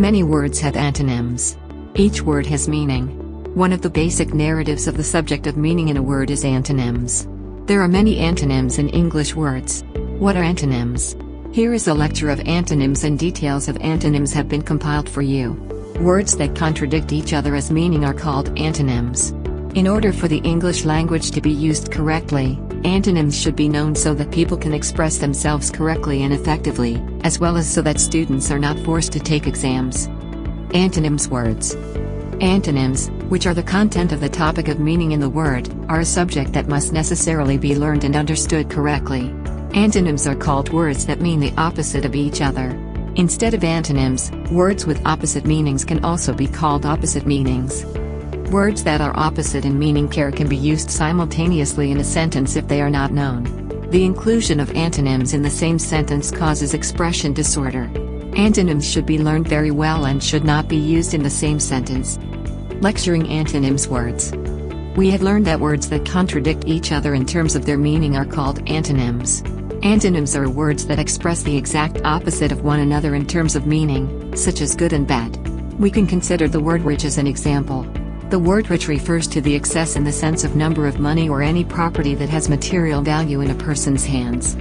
Many words have antonyms. Each word has meaning. One of the basic narratives of the subject of meaning in a word is antonyms. There are many antonyms in English words. What are antonyms? Here is a lecture of antonyms, and details of antonyms have been compiled for you. Words that contradict each other as meaning are called antonyms. In order for the English language to be used correctly, antonyms should be known so that people can express themselves correctly and effectively, as well as so that students are not forced to take exams. Antonyms words. Antonyms, which are the content of the topic of meaning in the word, are a subject that must necessarily be learned and understood correctly. Antonyms are called words that mean the opposite of each other. Instead of antonyms, words with opposite meanings can also be called opposite meanings. Words that are opposite in meaning can be used simultaneously in a sentence if they are not known. The inclusion of antonyms in the same sentence causes expression disorder. Antonyms should be learned very well and should not be used in the same sentence. Lecturing antonyms words. We have learned that words that contradict each other in terms of their meaning are called antonyms. Antonyms are words that express the exact opposite of one another in terms of meaning, such as good and bad. We can consider the word rich as an example. The word rich refers to the excess in the sense of number of money or any property that has material value in a person's hands.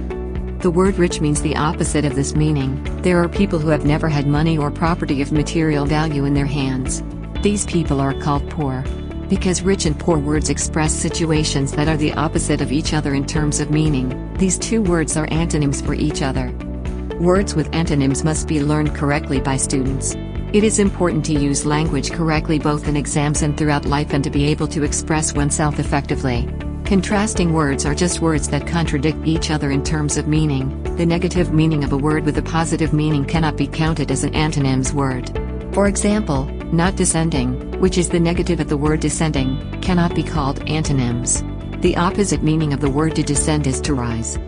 The word rich means the opposite of this meaning. There are people who have never had money or property of material value in their hands. These people are called poor. Because rich and poor words express situations that are the opposite of each other in terms of meaning, these two words are antonyms for each other. Words with antonyms must be learned correctly by students. It is important to use language correctly both in exams and throughout life, and to be able to express oneself effectively. Contrasting words are just words that contradict each other in terms of meaning. The negative meaning of a word with a positive meaning cannot be counted as an antonyms word. For example, not descending, which is the negative of the word descending, cannot be called antonyms. The opposite meaning of the word to descend is to rise.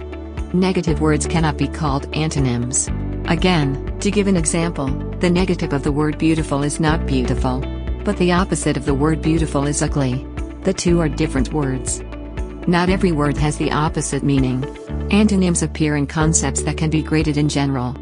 Negative words cannot be called antonyms. Again, to give an example, the negative of the word beautiful is not beautiful. But the opposite of the word beautiful is ugly. The two are different words. Not every word has the opposite meaning. Antonyms appear in concepts that can be graded in general.